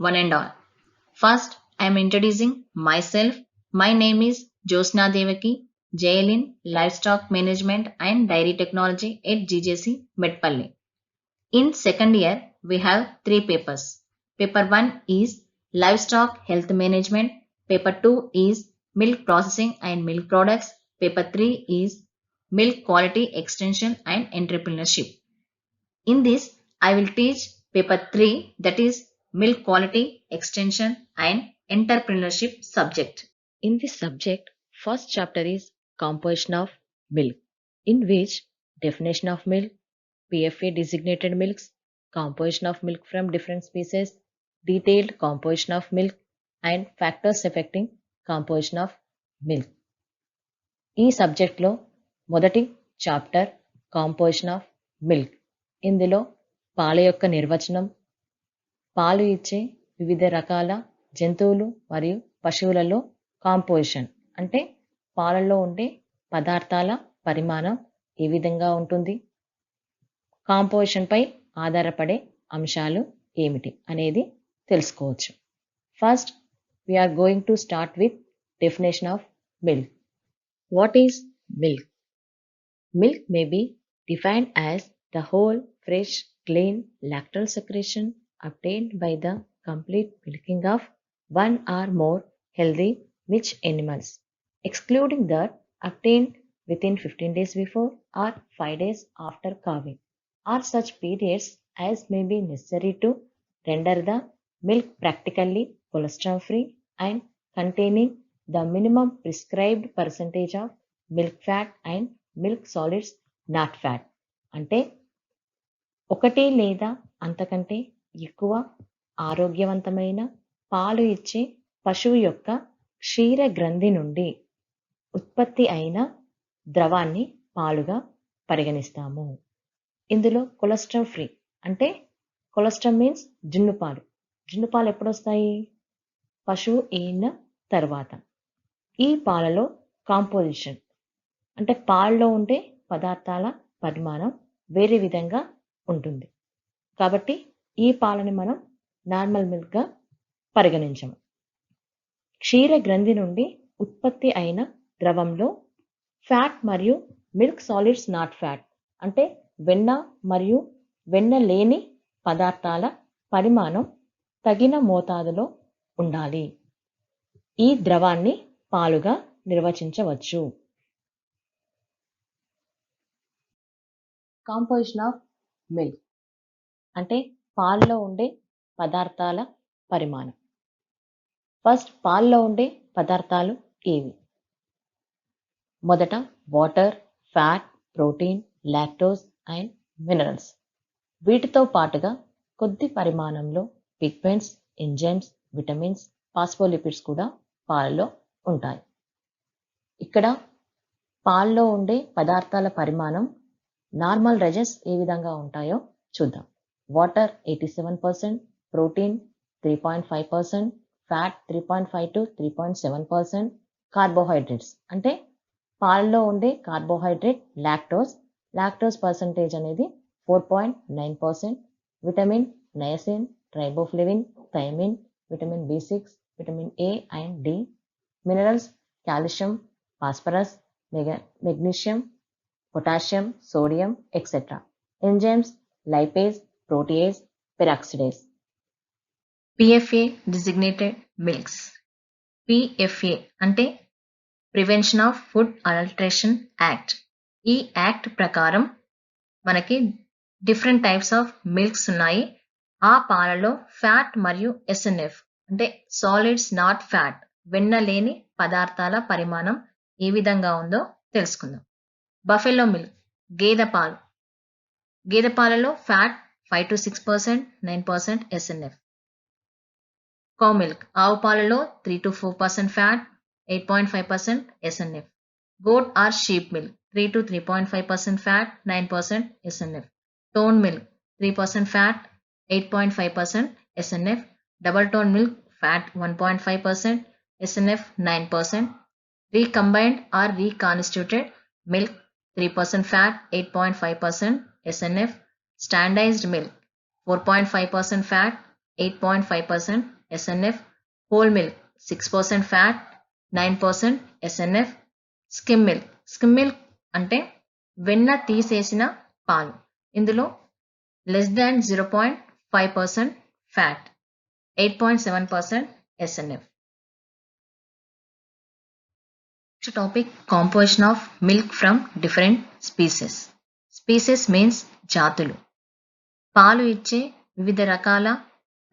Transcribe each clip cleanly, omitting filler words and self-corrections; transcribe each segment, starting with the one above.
one and all. First, I am introducing myself. My name is Josna Devaki, JL in Livestock Management and Dairy Technology at GJC Medpalli. In second year, we have three papers. Paper 1 is Livestock Health Management. Paper 2 is Milk Processing and Milk Products. Paper 3 is Milk Quality Extension and Entrepreneurship. In this, I will teach paper 3, that is Milk Quality Extension and Entrepreneurship subject. In this subject, first chapter is composition of milk, in which definition of milk, PFA designated milks, composition of milk from different species, detailed composition of milk, and factors affecting composition of milk. ఈ సబ్జెక్ట్లో మొదటి chapter composition of milk. ఇందులో పాల యొక్క నిర్వచనం, పాలు ఇచ్చే వివిధ రకాల జంతువులు మరియు పశువులలో కాంపోజిషన్ అంటే పాలల్లో ఉండే పదార్థాల పరిమాణం ఏ విధంగా ఉంటుంది, కాంపోజిషన్పై ఆధారపడే అంశాలు ఏమిటి అనేది తెలుసుకోవచ్చు. First we're going to start with definition of milk. What is milk? Milk may be defined as the whole, fresh, clean lactal secretion obtained by the complete milking of one or more healthy milch animals, excluding that obtained within 15 days before or 5 days after calving, or such periods as may be necessary to render the milk practically cholesterol-free and containing the minimum prescribed percentage of milk fat and milk solids not fat. అంటే ఒకటి లేదా అంతకంటే ఎక్కువ ఆరోగ్యవంతమైన పాలు ఇచ్చే పశువు యొక్క క్షీర గ్రంథి నుండి ఉత్పత్తి అయిన ద్రవాన్ని పాలుగా పరిగణిస్తాము. ఇందులో కొలెస్ట్రాల్ ఫ్రీ అంటే కొలెస్ట్రాల్ మీన్స్ జున్నుపాలు. జున్నుపాలు ఎప్పుడు వస్తాయి? పశువు ఈన తర్వాత. ఈ పాలలో కాంపోజిషన్ అంటే పాలలో ఉండే పదార్థాల పరిమాణం వేరే విధంగా ఉంటుంది. కాబట్టి ఈ పాలని మనం నార్మల్ మిల్క్గా పరిగణించము. క్షీర గ్రంథి నుండి ఉత్పత్తి అయిన ద్రవంలో ఫ్యాట్ మరియు మిల్క్ సాలిడ్స్ నాట్ ఫ్యాట్ అంటే వెన్న మరియు వెన్న లేని పదార్థాల పరిమాణం తగిన మోతాదులో ఉండాలి. ఈ ద్రవాన్ని పాలుగా నిర్వచించవచ్చు. కాంపోజిషన్ ఆఫ్ మిల్క్ అంటే పాలలో ఉండే పదార్థాల పరిమాణం. ఫస్ట్ పాలలో ఉండే పదార్థాలు ఏవి? మొదట water, fat, protein, lactose and minerals. వీటితో పాటుగా కొద్ది పరిమాణంలో పిగ్మెంట్స్, ఎంజైమ్స్, విటమిన్స్, ఫాస్ఫోలిపిడ్స్ కూడా పాలలో ఉంటాయి. ఇక్కడ పాలలో ఉండే పదార్థాల పరిమాణం నార్మల్ రేంజెస్ ఏ విధంగా ఉంటాయో చూద్దాం. Water 87%, protein 3.5%, fat 3.5 to 3.7%, carbohydrates అంటే పాలలో ఉండే కార్బోహైడ్రేట్ లాక్టోజ్ పర్సంటేజ్ అనేది 4.9%, vitamin niacin, riboflavin, thiamine, vitamin B6, vitamin A and D, minerals calcium, phosphorus, magnesium, potassium, sodium etcetera. Enzymes lipase, protease, peroxidase. PFA designated milks. PFA అంటే prevention of food adulteration act. ఈ act ప్రకారం మనకి different types of milks ఉన్నాయి. ఆ పాలలో fat మరియు SNF అంటే solids not fat వెన్న లేని పదార్థాల పరిమాణం ఏ విధంగా ఉందో తెలుసుకుందాం. బఫెలో మిల్క్ గేదె పాలలో fat 5 to 6%, 9% SNF. Cow milk ఆవు పాలలో 3 to 4% fat, 8.5% SNF. Goat or sheep milk 3 to 3.5% fat, 9% SNF. Tone milk 3% fat, 8.5% SNF. Double tone milk fat 1.5%, SNF 9%. Recombined or reconstituted milk 3% fat, 8.5% SNF. Standardized milk 4.5% fat, 8.5% SNF, whole milk 6% fat, 9% SNF, skim milk అంటే వెన్న తీసేసిన పాలు, ఇందులో less than 0.5% fat, 8.7% SNF. Next topic, composition of milk from different species. Species means జాతులు. పాలు ఇచ్చే వివిధ రకాల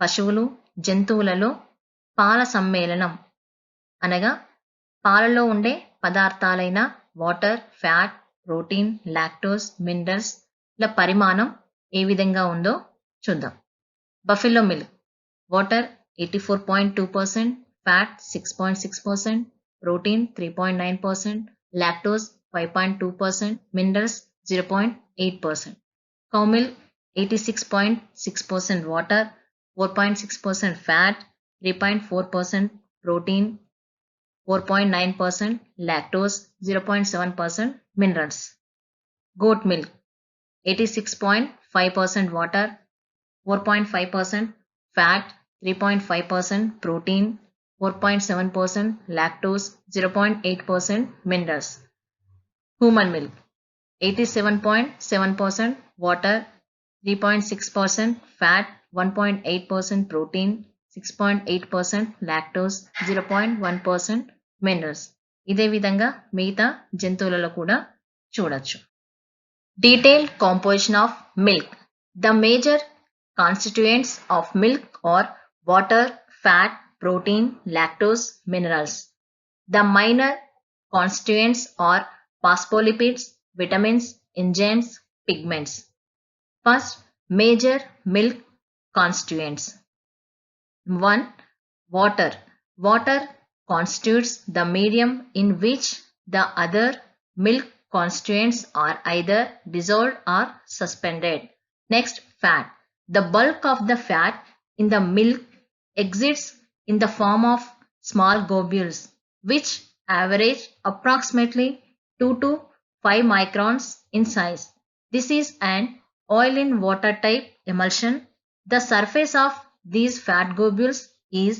పశువులు, జంతువులలో పాల సమ్మేళనం అనగా పాలలో ఉండే పదార్థాలైన water, fat, protein, lactose, minerals ల పరిమాణం ఏ విధంగా ఉందో చూద్దాం. Buffalo milk water 84.2%, fat 6.6%, protein 3.9%, lactose 5.2%, minerals 0.8%. Cow milk 86.6% water, 4.6% fat, 3.4% protein, 4.9% lactose, 0.7% minerals. Goat milk 86.5% water, 4.5% fat, 3.5% protein, 4.7% lactose, 0.8% minerals. Human milk 87.7% water, 3.6% fat, 1.8% protein, 6.8% lactose, 0.1% minerals. ఇదే విధంగా మిగతా జంతువులలో కూడా చూడొచ్చు. Detailed composition of milk. The major constituents of milk are water, fat, protein, lactose, minerals. The minor constituents are phospholipids, vitamins, enzymes, pigments. First, major milk constituents. 1. Water. Water constitutes the medium in which the other milk constituents are either dissolved or suspended. Next, fat. The bulk of the fat in the milk exists in the form of small globules, which average approximately 2 to 5 microns in size. This is an oil in water type emulsion. The surface of these fat globules is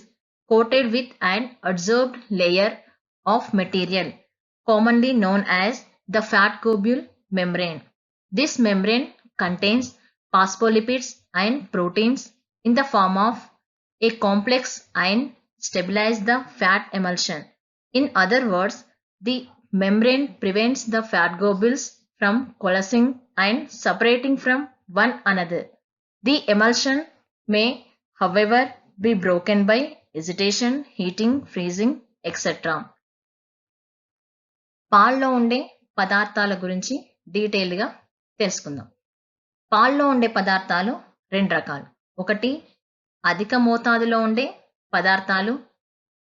coated with an adsorbed layer of material commonly known as the fat globule membrane. This membrane contains phospholipids and proteins in the form of a complex and stabilize the fat emulsion. In other words, the membrane prevents the fat globules from coalescing and separating from one another. The emulsion may, however, be broken by agitation, heating, freezing, etc. పాల్లో ఉండే పదార్థాల గురించి డీటెయిల్గా తెలుసుకుందాం. పాల్లో ఉండే పదార్థాలు రెండు రకాలు. ఒకటి అధిక మోతాదులో ఉండే పదార్థాలు,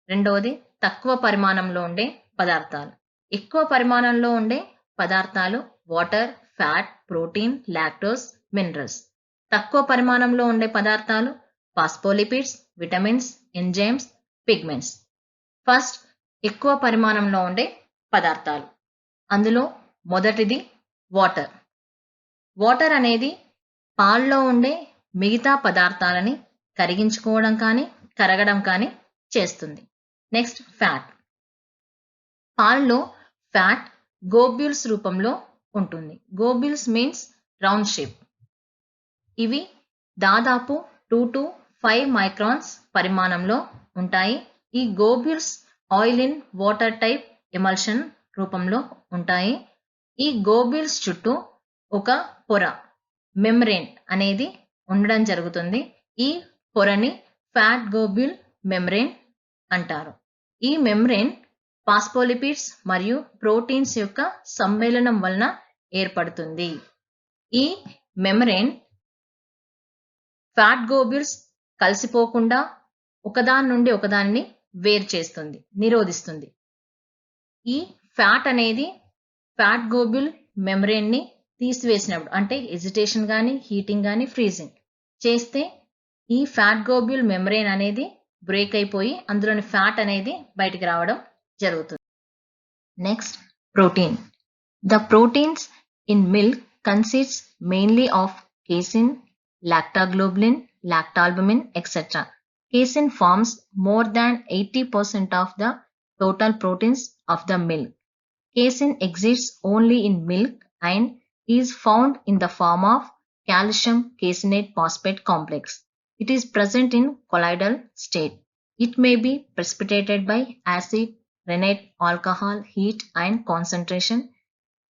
రెండవది తక్కువ పరిమాణంలో ఉండే పదార్థాలు. ఎక్కువ పరిమాణంలో ఉండే పదార్థాలు water, fat, protein, lactose, minerals. తక్కువ పరిమాణంలో ఉండే పదార్థాలు phospholipids, vitamins, enzymes, pigments. First, ఎక్కువ పరిమాణంలో ఉండే పదార్థాలు. అందులో మొదటిది వాటర్. వాటర్ అనేది పాల్లో ఉండే మిగతా పదార్థాలని కరిగించుకోవడం కానీ కరగడం కానీ చేస్తుంది. Next, fat. పాల్లో ఫ్యాట్ గోబ్యూల్స్ రూపంలో ఉంటుంది. Globules means round shape. ఇవి దాదాపు 2 to 5 మైక్రాన్స్ పరిమాణంలో ఉంటాయి. ఈ globules oil in water type emulsion రూపంలో ఉంటాయి. ఈ గోబ్యూల్స్ చుట్టూ ఒక పొర, మెమ్బ్రేన్ అనేది ఉండడం జరుగుతుంది. ఈ పొరని ఫ్యాట్ గోబ్యూల్ మెమ్బ్రేన్ అంటారు. ఈ మెమ్బ్రేన్ ఫాస్ఫోలిపిడ్స్ మరియు ప్రోటీన్స్ యొక్క సమ్మేళనం వలన ఏర్పడుతుంది. ఈ మెమ్బ్రేన్ ఫ్యాట్ గోబ్యూల్స్ కలిసిపోకుండా ఒకదాని నుండి ఒకదాన్ని వేరు చేస్తుంది, నిరోధిస్తుంది. ఈ ఫ్యాట్ అనేది ఫ్యాట్ గోబ్యూల్ మెమ్బ్రేన్ ని తీసివేసినప్పుడు, అంటే ఎజిటేషన్ కానీ హీటింగ్ కానీ ఫ్రీజింగ్ చేస్తే ఈ ఫ్యాట్ గోబ్యూల్ మెమ్బ్రేన్ అనేది బ్రేక్ అయిపోయి అందులోని ఫ్యాట్ అనేది బయటికి రావడం జరుగుతుంది. Next, protein. The proteins in milk consist mainly of casein, lactoglobulin, lactalbumin, etc. Casein forms more than 80% of the total proteins of the milk. Casein exists only in milk and is found in the form of calcium caseinate phosphate complex. It is present in colloidal state. It may be precipitated by acid, rennet, alcohol, heat, and concentration.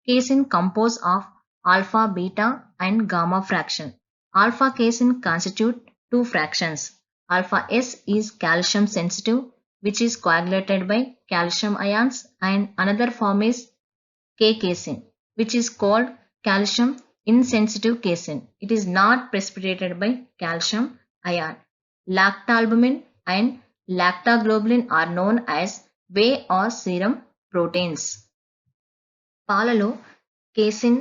Casein composed of alpha, beta, and gamma fraction. Alpha casein constitute two fractions. Alpha S is calcium sensitive, which is coagulated by calcium ions, and another form is K casein, which is called calcium insensitive casein. It is not precipitated by calcium ion. Lactalbumin and lactoglobulin are known as whey or serum proteins. పాలలో casein,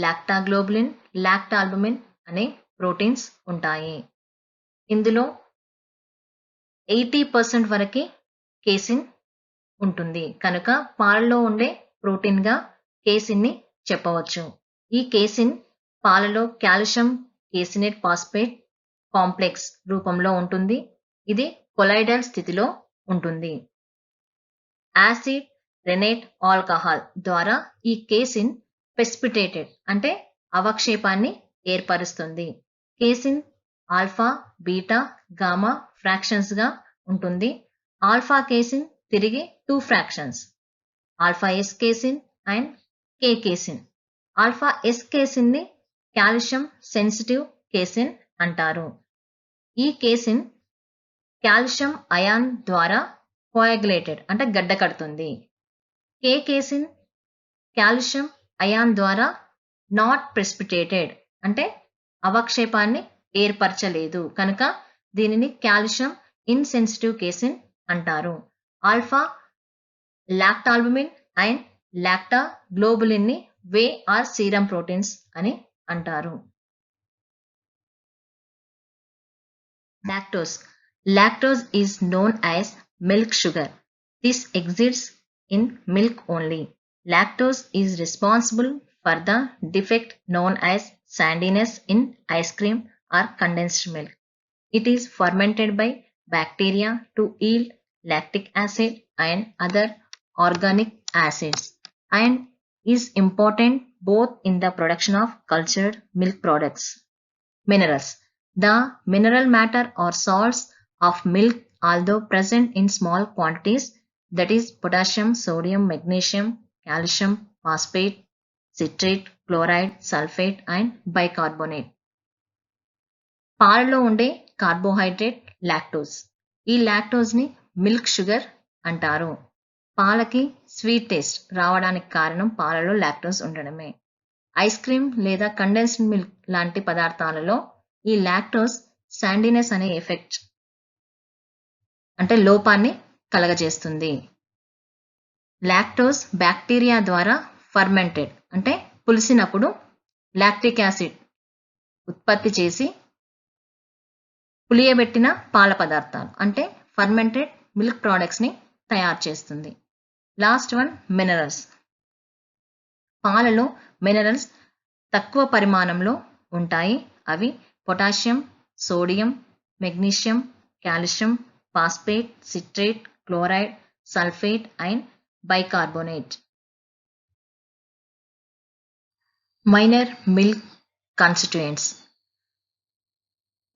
లాక్టాగ్లోబులిన్, లాక్టాల్బుమిన్ అనే proteins ఉంటాయి. ఇందులో 80% వరకే casein ఉంటుంది కనుక పాలలో ఉండే ప్రోటీన్గా కేసిన్ని చెప్పవచ్చు. ఈ కేసిన్ పాలలో కాల్షియం కేసినేట్ ఫాస్ఫేట్ కాంప్లెక్స్ రూపంలో ఉంటుంది. ఇది కొలైడల్ స్థితిలో ఉంటుంది. యాసిడ్, రెనేట్, ఆల్కహాల్ ద్వారా ఈ కేసిన్ ప్రెసిపిటేటెడ్ అంటే అవక్షేపాన్ని ఏర్పరుస్తుంది. Casein alpha, beta, gamma fractions గా ఉంటుంది. ఆల్ఫా కేసిన్ తిరిగి 2 fractions, alpha S casein and K casein. Alpha S casein ని కాల్షియం సెన్సిటివ్ కేసిన్ అంటారు. ఈ కేసిన్ కాల్షియం అయాన్ ద్వారా కోయాగులేటెడ్ అంటే గడ్డ కడుతుంది. కే కేసిన్ కాల్షియం అయాన్ ద్వారా నాట్ ప్రెసిపిటేటెడ్ అంటే అవక్షేపాన్ని ఏర్పరచలేదు కనుక దీనిని కాల్షియం ఇన్సెన్సిటివ్ కేసిన్ అంటారు. ఆల్ఫా లాక్టాల్బుమిన్ అండ్ లాక్టాగ్లోబులిన్ ని వే ఆర్ సీరం ప్రోటీన్స్ అని అంటారు. Lactose. Lactose is known as milk sugar. This exists in milk only. Lactose is responsible for the defect known as sandiness in ice cream or condensed milk. It is fermented by bacteria to yield lactic acid and other organic acids and is important both in the production of cultured milk products. Minerals. The mineral matter or salts of milk, although present in small quantities, that is potassium, sodium, magnesium, calcium, phosphate, citrate, chloride, sulfate and bicarbonate. పాలలో ఉండే carbohydrate lactose. ఈ lactose ని milk sugar అంటారు. పాలకి sweet taste రావడానికి కారణం పాలలో lactose ఉండడమే. ఐస్ క్రీమ్ లేదా కండెన్స్డ్ మిల్క్ లాంటి పదార్థాలలో ఈ లాక్టోజ్ శాండినెస్ అనే ఎఫెక్ట్ అంటే లోపాన్ని కలగజేస్తుంది. లాక్టోజ్ బ్యాక్టీరియా ద్వారా ఫర్మెంటెడ్ అంటే పులిసినప్పుడు లాక్టిక్ యాసిడ్ ఉత్పత్తి చేసి పులియబెట్టిన పాల పదార్థాలు అంటే ఫర్మెంటెడ్ మిల్క్ ప్రోడక్ట్స్ ని తయారు చేస్తుంది. Last one minerals. పాలలో మినరల్స్ తక్కువ పరిమాణంలో ఉంటాయి. అవి potassium, sodium, magnesium, calcium, phosphate, citrate, chloride, sulphate and bicarbonate. Minor milk constituents.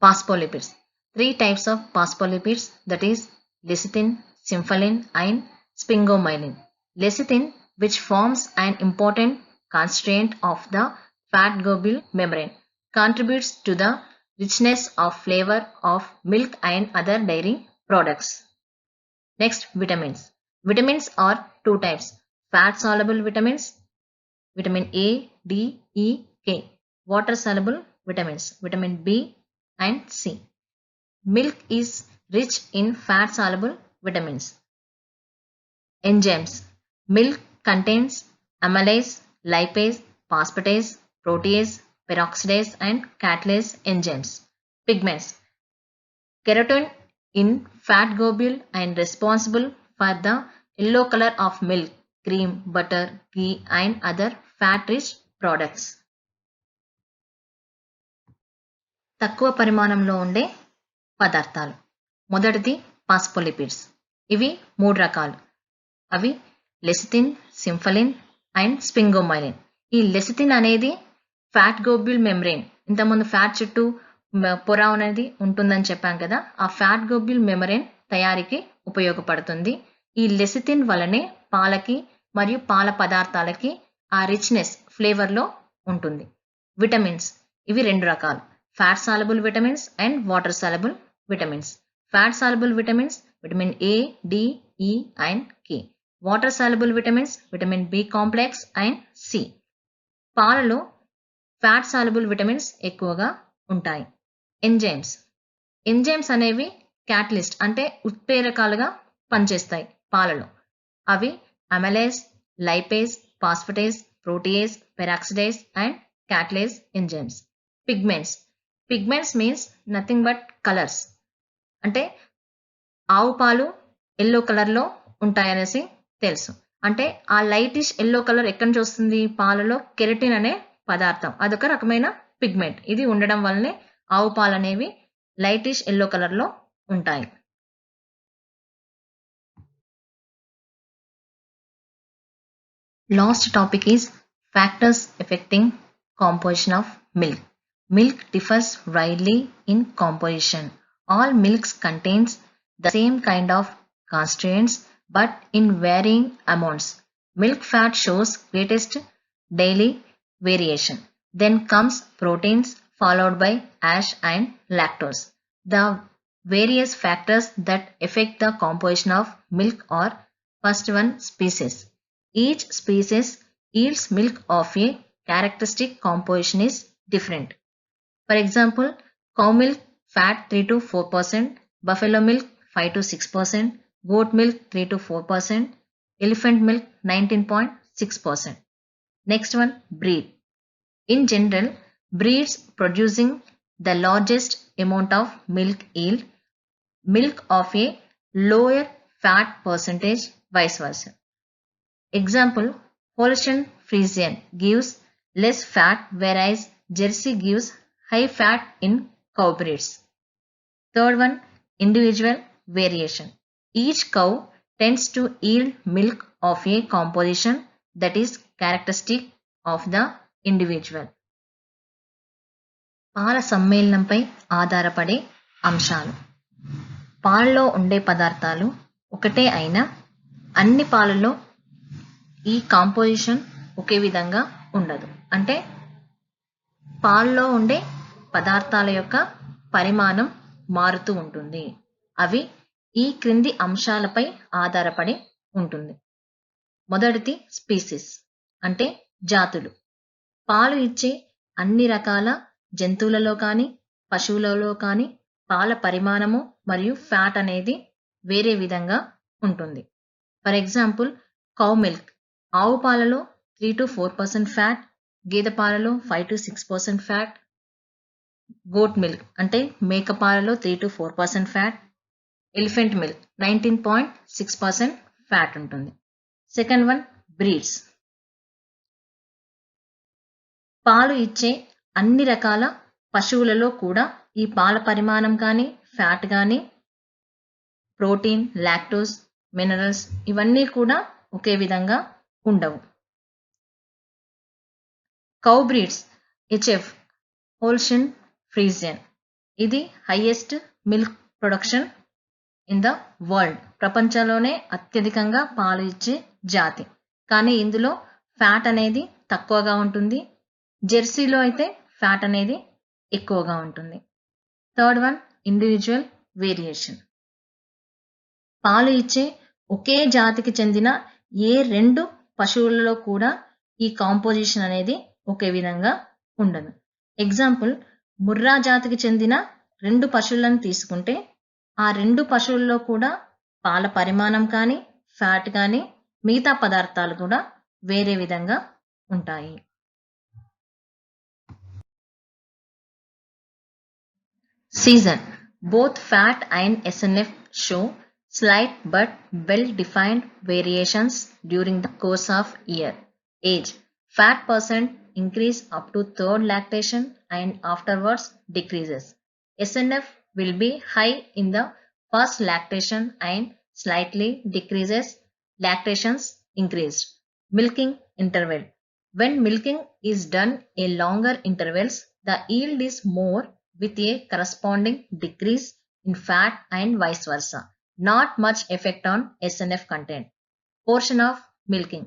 Phospholipids. 3 types of phospholipids, that is lecithin, symphyline and sphingomyelin. Lecithin, which forms an important constituent of the fat globule membrane, contributes to the richness of flavor of milk and other dairy products. Next, vitamins. Vitamins are 2 types. Fat soluble vitamins, vitamin A, D, E, K. Water soluble vitamins, vitamin B and C. Milk is rich in fat soluble vitamins. Enzymes. Milk contains amylase, lipase, phosphatase, protease, peroxidase and catalase enzymes. Pigments. Keratin in fat globule and responsible for the yellow color of milk, cream, butter, ghee and other fat rich products. తక్కువ పరిమాణంలో ఉండే పదార్థాలు. మొదటిది పాస్ఫోలిపిడ్స్. ఇవి 3 రకాలు. అవి lecithin, సింఫలిన్ and స్పింగోమైలిన్. ఈ lecithin అనేది ఫ్యాట్ గ్లోబ్యూల్ మెంబ్రేన్, ఇంతకుముందు ఫ్యాట్ చుట్టూ పొర అనేది ఉంటుందని చెప్పాం కదా, ఆ ఫ్యాట్ గ్లోబ్యూల్ మెంబ్రేన్ తయారీకి ఉపయోగపడుతుంది. ఈ లెసిథిన్ వలనే పాలకి మరియు పాల పదార్థాలకి ఆ రిచ్నెస్ ఫ్లేవర్లో ఉంటుంది. విటమిన్స్ ఇవి 2 రకాలు, fat soluble vitamins and water soluble vitamins. Fat soluble vitamins vitamin A, D, E and K. Water soluble vitamins vitamin B complex and C. పాలలో ఫ్యాట్ సాల్యుబుల్ విటమిన్స్ ఎక్కువగా ఉంటాయి. ఎంజైమ్స్ అనేవి క్యాటలిస్ట్ అంటే ఉత్ప్రేరకాలుగా పనిచేస్తాయి పాలలో. అవి amylase, lipase, phosphatase, protease, peroxidase and catalase enzymes. Pigments means nothing but colours. అంటే ఆవు పాలు ఎల్లో కలర్లో ఉంటాయనేసి తెలుసు. అంటే ఆ లైటిష్ ఎల్లో కలర్ ఎక్కడి నుంచి వస్తుంది? పాలలో కెరటిన్ అనే పదార్థం, అదొక రకమైన పిగ్మెంట్. ఇది ఉండడం వల్లనే ఆవు పాలు అనేవి లైటిష్ ఎల్లో కలర్లో ఉంటాయి. Last topic is factors affecting composition of milk. Milk differs widely in composition. All milks contains the same kind of constituents but in varying amounts. Milk fat shows greatest daily variation. Then comes proteins followed by ash and lactose. The various factors that affect the composition of milk are: first one, species. Each species yields milk of a characteristic composition is different. For example, cow milk fat 3 to 4%, buffalo milk 5 to 6%, goat milk 3 to 4%, elephant milk 19.6%. Next one, breed. In general, breeds producing the largest amount of milk yield milk of a lower fat percentage, vice versa. Example, Holstein Friesian gives less fat whereas Jersey gives high fat in cow breeds. Third one, individual variation. Each cow tends to yield milk of a composition that is characteristic of the individual. పాల సమ్మేళనంపై ఆధారపడే అంశాలు. పాలలో ఉండే పదార్థాలు ఒకటే అయినా అన్ని పాలలో ఈ కాంపోజిషన్ ఒకే విధంగా ఉండదు. అంటే పాలలో ఉండే పదార్థాల యొక్క పరిమాణం మారుతూ ఉంటుంది. అవి ఈ క్రింది అంశాలపై ఆధారపడి ఉంటుంది. మొదటిది స్పీసీస్ అంటే జాతులు. పాలు ఇచ్చే అన్ని రకాల జంతువులలో కానీ పశువులలో కానీ పాల పరిమాణము మరియు ఫ్యాట్ అనేది వేరే విధంగా ఉంటుంది. ఫర్ ఎగ్జాంపుల్, కౌ మిల్క్ ఆవు పాలలో 3 to 4% ఫ్యాట్, గేదె పాలలో 5 to 6% ఫ్యాట్, గోట్ మిల్క్ అంటే మేక పాలలో 3 to 4% fat, elephant milk 19.6% fat ఉంటుంది. Second one, breeds. పాలు ఇచ్చే అన్ని రకాల పశువులలో కూడా ఈ పాల పరిమాణం కానీ ఫ్యాట్ కానీ ప్రోటీన్, లాక్టోస్, మినరల్స్ ఇవన్నీ కూడా ఒకే విధంగా ఉండవు. Cow breeds HF, Holstein Phrygian, ఇది highest milk production in the world. ప్రపంచంలోనే అత్యధికంగా పాలు ఇచ్చే జాతి. కానీ ఇందులో ఫ్యాట్ అనేది తక్కువగా ఉంటుంది. జెర్సీలో అయితే ఫ్యాట్ అనేది ఎక్కువగా ఉంటుంది. Third one, individual variation. పాలు ఇచ్చే ఒకే జాతికి చెందిన ఏ 2 పశువులలో కూడా ఈ కాంపోజిషన్ అనేది ఒకే విధంగా ఉండదు. ఎగ్జాంపుల్, ముర్రా జాతికి చెందిన 2 పశువులను తీసుకుంటే ఆ 2 పశువుల్లో కూడా పాల పరిమాణం కానీ ఫ్యాట్ కానీ మిగతా పదార్థాలు కూడా వేరే విధంగా ఉంటాయి. Season. Both fat and SNF show slight but well-defined variations during the course of year. Age. Fat percent increase up to third lactation and afterwards decreases. SNF will be high in the first lactation and slightly decreases lactations increased. Milking interval. When milking is done a longer intervals, the yield is more with a corresponding decrease in fat and vice versa. Not much effect on SNF content. Portion of milking.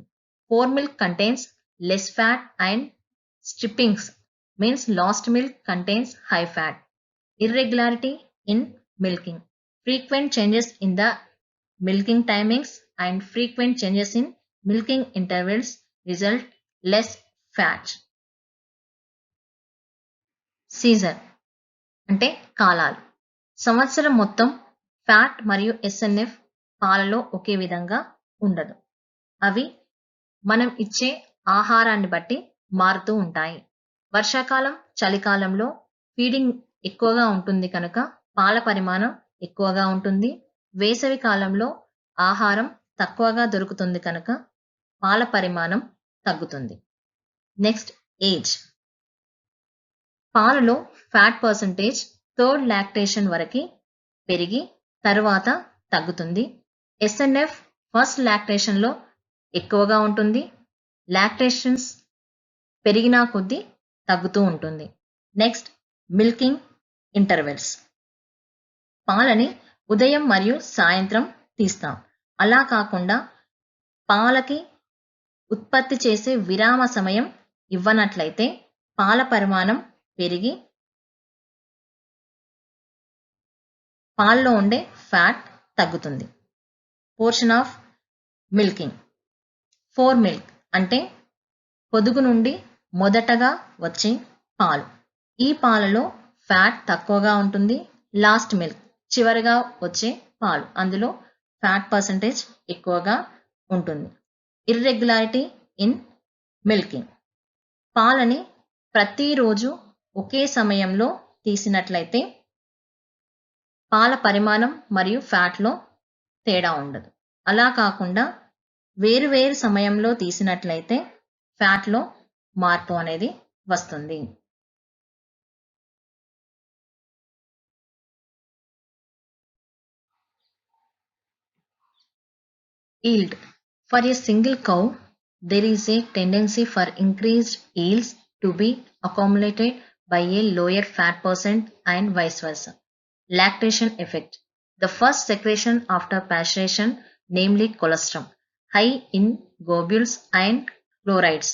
Fore milk contains less fat and strippings means lost milk contains high fat. Irregularity in milking. Frequent changes in the milking timings and frequent changes in milking intervals result less fat. Season అంటే కాలాలు. సంవత్సరం మొత్తం fat మరియు SNF పాలలో ఒకే విధంగా ఉండదు. అవి మనం ఇచ్చే ఆహారాన్ని బట్టి మారుతూ ఉంటాయి. వర్షాకాలం, చలికాలంలో ఫీడింగ్ ఎక్కువగా ఉంటుంది కనుక పాల పరిమాణం ఎక్కువగా ఉంటుంది. వేసవి కాలంలో ఆహారం తక్కువగా దొరుకుతుంది కనుక పాల పరిమాణం తగ్గుతుంది. Next age. పాలలో ఫ్యాట్ పర్సంటేజ్ థర్డ్ లాక్టేషన్ వరకు పెరిగి తరువాత తగ్గుతుంది. ఎస్ఎన్ఎఫ్ ఫస్ట్ లాక్టేషన్లో ఎక్కువగా ఉంటుంది. లాక్టేషన్స్ పెరిగినా కొద్దీ తగ్గుతూ ఉంటుంది. Next milking intervals. పాలని ఉదయం మరియు సాయంత్రం తీస్తాం. అలా కాకుండా పాలకి ఉత్పత్తి చేసే విరామ సమయం ఇవ్వనట్లయితే పాల పరిమాణం పెరిగి పాల్లో ఉండే ఫ్యాట్ తగ్గుతుంది. Portion of milking. Four milk అంటే పొదుగు నుండి మొదటగా వచ్చే పాలు. ఈ పాలలో ఫ్యాట్ తక్కువగా ఉంటుంది. లాస్ట్ మిల్క్ చివరిగా వచ్చే పాలు, అందులో ఫ్యాట్ పర్సంటేజ్ ఎక్కువగా ఉంటుంది. Irregularity in milking. పాలని ప్రతిరోజు ఒకే సమయంలో తీసినట్లయితే పాల పరిమాణం మరియు ఫ్యాట్లో తేడా ఉండదు. అలా కాకుండా వేరు సమయంలో తీసినట్లయితే ఫ్యాట్లో మార్పు అనేది వస్తుంది. Yield. For a single cow, there is a tendency for increased yields to be accumulated by a lower fat percent and vice versa. Lactation effect. The first secretion after pasteurization, namely colostrum, high in globules and chlorides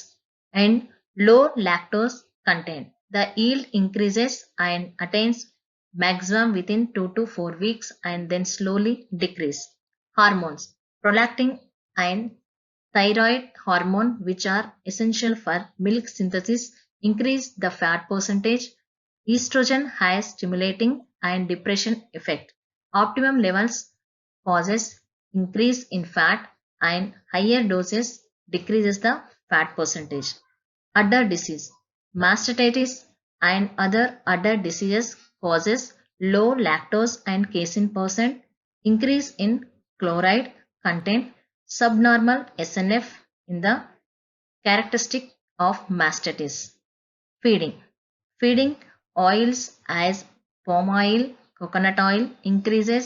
and low lactose content. The yield increases and attains maximum within 2 to 4 weeks and then slowly decrease. Hormones. Prolactin and thyroid hormone, which are essential for milk synthesis, increase the fat percentage. Estrogen has stimulating and depression effect. Optimum levels causes increase in fat and higher doses decreases the fat percentage. Udder disease. Mastatitis and other udder diseases causes low lactose and casein percent, increase in chloride content, subnormal SNF in the characteristic of mastitis. Feeding. Feeding oils as palm oil, coconut oil increases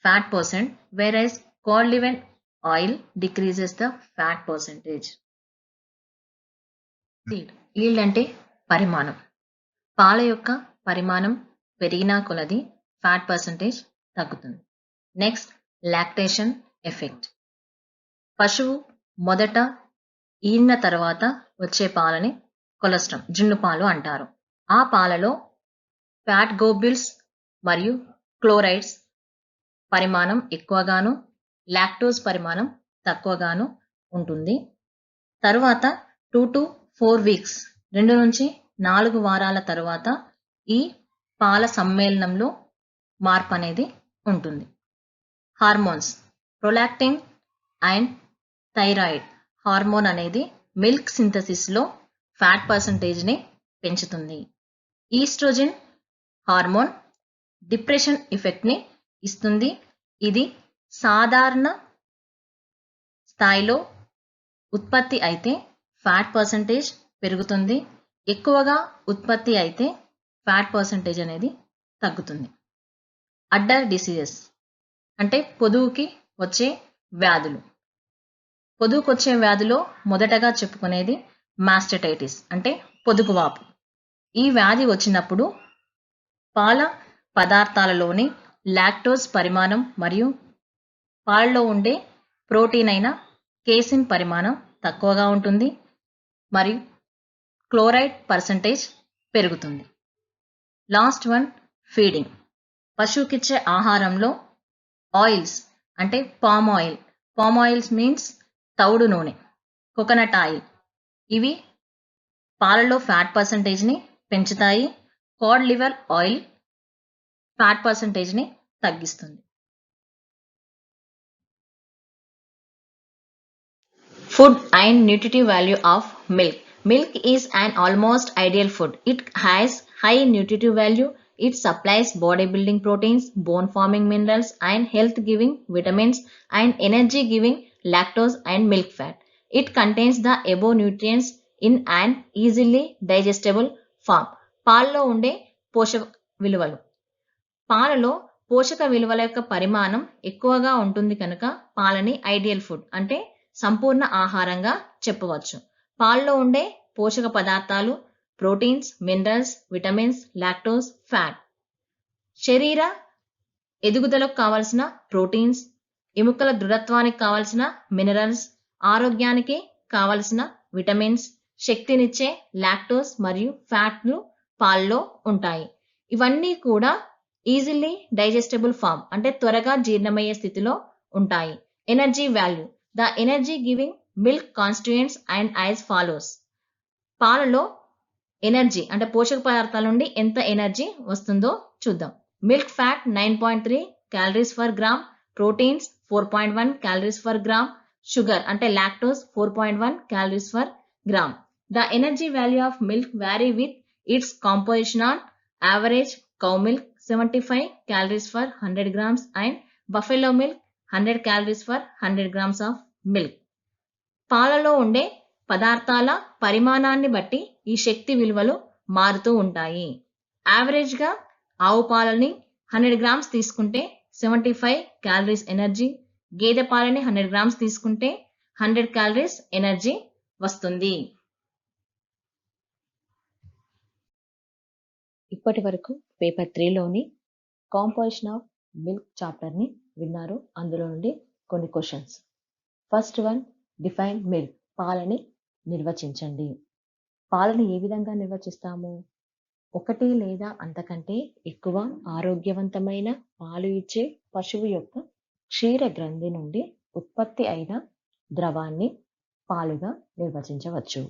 fat percent, whereas cod liver oil decreases the fat percentage. Yield అంటే పరిమాణం. పాల యొక్క పరిమాణం పెరిగినా కొలది fat percentage తగ్గుతుంది. Next lactation effect. పశువు మొదట ఈనిన తర్వాత వచ్చే పాలని కొలెస్ట్రాల్ జున్ను పాలు అంటారు. ఆ పాలలో ఫ్యాట్ గ్లోబ్యూల్స్ మరియు క్లోరైడ్స్ పరిమాణం ఎక్కువగాను లాక్టోజ్ పరిమాణం తక్కువగాను ఉంటుంది. తరువాత 2 to 4 వీక్స్ 2 నుంచి 4 వారాల తరువాత ఈ పాల సమ్మేళనంలో మార్పు అనేది ఉంటుంది. Hormones. Prolactin and thyroid hormone అనేది మిల్క్ సింథసిస్లో ఫ్యాట్ పర్సంటేజ్ని పెంచుతుంది. ఈస్ట్రోజన్ హార్మోన్ డిప్రెషన్ ఎఫెక్ట్ని ఇస్తుంది. ఇది సాధారణ స్థాయిలో ఉత్పత్తి అయితే ఫ్యాట్ పర్సంటేజ్ పెరుగుతుంది. ఎక్కువగా ఉత్పత్తి అయితే ఫ్యాట్ పర్సంటేజ్ అనేది తగ్గుతుంది. అడ్డర్ డిసీజెస్ అంటే పొదుగుకి వచ్చే వ్యాధులు. పొదుగుకొచ్చే వ్యాధిలో మొదటగా చెప్పుకునేది మాస్టైటిస్ అంటే పొదుగువాపు. ఈ వ్యాధి వచ్చినప్పుడు పాల పదార్థాలలోని లాక్టోజ్ పరిమాణం మరియు పాలలో ఉండే ప్రోటీన్ అయిన కేసిన్ పరిమాణం తక్కువగా ఉంటుంది మరియు క్లోరైడ్ పర్సంటేజ్ పెరుగుతుంది. Last one feeding. పశువుకిచ్చే ఆహారంలో ఆయిల్స్ అంటే పామ్ ఆయిల్స్ మీన్స్ తవుడు నూనె, కోకోనట్ ఆయిల్, ఇవి పాలలో ఫ్యాట్ పర్సంటేజ్ని పెంచుతాయి. కాడ్ లివర్ ఆయిల్ ఫ్యాట్ పర్సంటేజ్ని తగ్గిస్తుంది. Food and nutritive value of milk. Milk is an almost ideal food. It has high nutritive value. It supplies bodybuilding proteins, bone forming minerals, and health giving vitamins and energy giving lactose and milk fat. It contains the above nutrients in an easily digestible form. పాలలో ఉండే పోషక విలువలు. పాలలో పోషక విలువల యొక్క పరిమాణం ఎక్కువగా ఉంటుంది కనుక పాలని ఐడియల్ ఫుడ్ అంటే సంపూర్ణ ఆహారంగా చెప్పవచ్చు. పాలలో ఉండే పోషక పదార్థాలు proteins, minerals, vitamins, lactose, fat. శరీర ఎదుగుదలకు కావలసిన ప్రోటీన్స్, ఎముకల దృఢత్వానికి కావలసిన మినరల్స్, ఆరోగ్యానికి కావలసిన విటమిన్స్, శక్తినిచ్చే లాక్టోజ్ మరియు ఫ్యాట్లు పాలలో ఉంటాయి. ఇవన్నీ కూడా ఈజీలీ డైజెస్టబుల్ ఫామ్ అంటే త్వరగా జీర్ణమయ్యే స్థితిలో ఉంటాయి. Energy value. The energy giving milk constituents and as follows. పాలలో ఎనర్జీ అంటే పోషక పదార్థాల నుండి ఎంత ఎనర్జీ వస్తుందో చూద్దాం. Milk fat 9.3 calories per gram, proteins 4.1 calories per gram, sugar అంటే lactose 4.1 calories per gram. The energy value of milk vary with its composition on average cow milk 75 calories for 100 grams and buffalo milk 100 calories for 100 grams of milk. పాలలో ఉండే పదార్థాల పరిమాణాన్ని బట్టి ఈ శక్తి విలువలు మారుతూ ఉంటాయి. యావరేజ్గా ఆవు పాలని 100 గ్రామ్స్ తీసుకుంటే 75 క్యాలరీస్ ఎనర్జీ, గేదె పాలని 100 గ్రామ్స్ తీసుకుంటే 100 క్యాలరీస్ ఎనర్జీ వస్తుంది. ఇప్పటి వరకు పేపర్ 3లోని కాంపోజిషన్ ఆఫ్ మిల్క్ చాప్టర్ని విన్నారు. అందులో నుండి కొన్ని questions. First one, define milk. పాలని నిర్వచించండి. పాలని ఏ విధంగా నిర్వచిస్తాము? ఒకటి లేదా అంతకంటే ఎక్కువ ఆరోగ్యవంతమైన పాలు ఇచ్చే పశువు యొక్క క్షీర గ్రంథి నుండి ఉత్పత్తి అయిన ద్రవాన్ని పాలుగా నిర్వచించవచ్చు.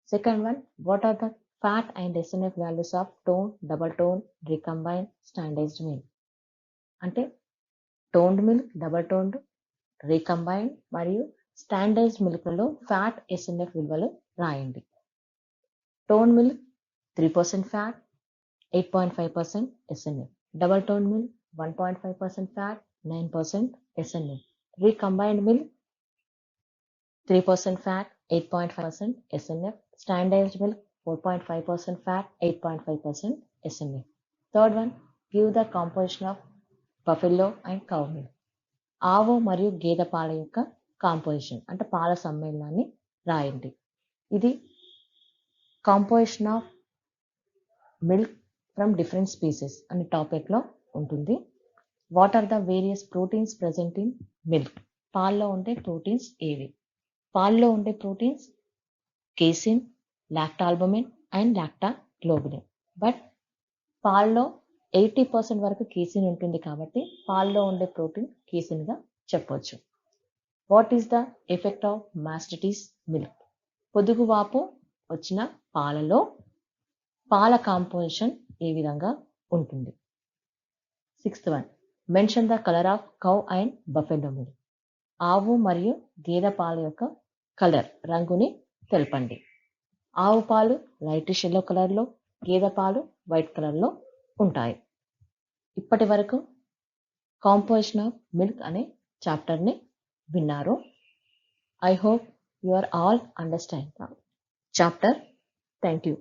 Second one, what are the fat and SNF values of tone, double tone, recombined, standardized milk. అంటే toned milk, double toned, recombined మరియు స్టాండర్డైజ్డ్ మిల్క్లలో ఫ్యాట్, SNF విలువలు రాయండి. Tone milk 3% fat, 8.5% SNF. Double tone milk 1.5% fat, 9% SNF. Recombined milk 3% fat, 8.5% SNF. Standardised milk 4.5% fat, 8.5% SNF. Third one, give the composition of buffalo and cow milk. ఆవు మరియు గేదె పాల యొక్క composition అంటే పాల సమ్మేళనాన్ని రాయండి. ఇది composition of milk from different species అనే టాపిక్లో ఉంటుంది. What are the various proteins present in milk. పాల్లో ఉండే ప్రోటీన్స్ ఏవి? పాల్లో ఉండే proteins casein, lactalbumin and lactoglobulin. But పాల్లో 80% వరకు కేసిన్ ఉంటుంది కాబట్టి పాల్లో ఉండే ప్రోటీన్ కేసిన్గా చెప్పవచ్చు. What is the effect of mastitis milk. పొదుగువాపు వచ్చిన పాలలో పాల కాంపోజిషన్ ఏ విధంగా ఉంటుంది? Sixth one, mention the colour of cow and buffalo milk. ఆవు మరియు గేదె పాల యొక్క కలర్ రంగుని తెలపండి. ఆవు పాలు లైటిష్ ఎల్లో కలర్లో, గేదె పాలు వైట్ కలర్లో ఉంటాయి. ఇప్పటి వరకు కాంపోజిషన్ ఆఫ్ మిల్క్ అనే చాప్టర్ని విన్నారు. I hope you are all understand chapter. Thank you.